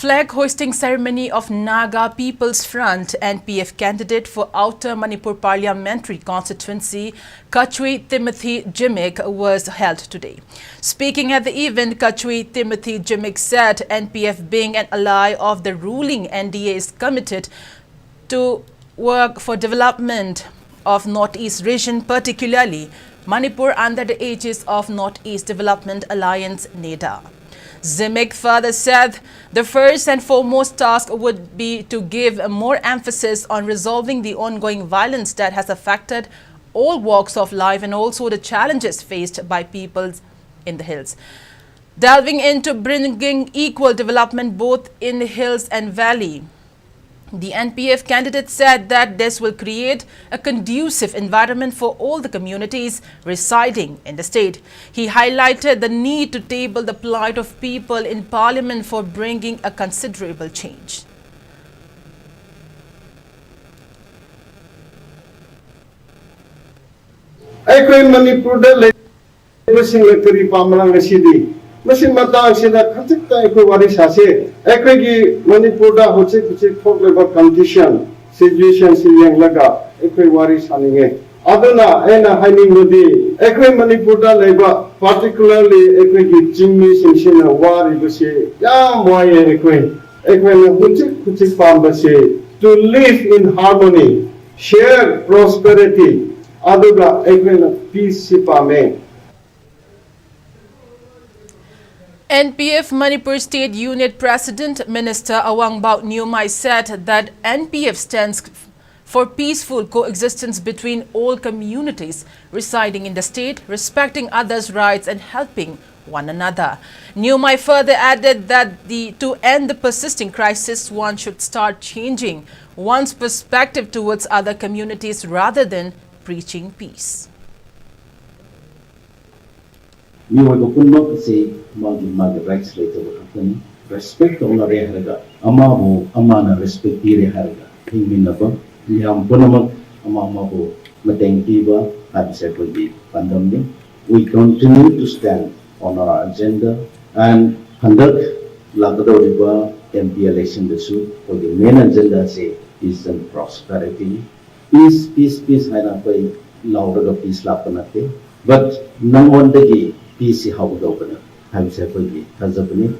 Flag hoisting ceremony of Naga People's Front NPF candidate for Outer Manipur Parliamentary Constituency Kachui Zimik was held today. Speaking at the event, Kachui Zimik said NPF, being an ally of the ruling NDA, is committed to work for development of Northeast region, particularly Manipur, under the aegis of Northeast Development Alliance (NEDA). Zimik further said the first and foremost task would be to give more emphasis on resolving the ongoing violence that has affected all walks of life and also the challenges faced by people in the hills. Delving into bringing equal development both in the hills and valley, the NPF candidate said that this will create a conducive environment for all the communities residing in the state. He highlighted the need to table the plight of people in parliament for bringing a considerable change. Manipur Machine Matang Sina Katika Equari Sase, Equigi Manipur, Hochi folk labor condition, situation Siliang Laga, Equari Saninge. Aduna, Ena Haini Mudi, Equi Manipur labor, particularly Equigi Jimmy Sinsina, Wari Busi, Yam Waye Equi, Equin Pambasi, to live in harmony, share prosperity, Aduna, Equin peace Sipame. NPF Manipur State Unit President Minister Awangbaut Nyumai said that NPF stands for peaceful coexistence between all communities residing in the state, respecting others' rights and helping one another. Nyumai further added that to end the persisting crisis, one should start changing one's perspective towards other communities rather than preaching peace. We were going to say, Magi rights later, respect on the Rehaga, Amabu, Amana, respect the Rehaga, Himinaba, Liam Bonamak, Amamabu, Matangiba, had settled the pandemic. We continue to stand on our agenda and conduct Lakadoriba MP election for the main agenda, say, peace and prosperity. Peace, Hanapai, louder of peace Lapanate, but no one the peace how to open it. Have said, Kazabani,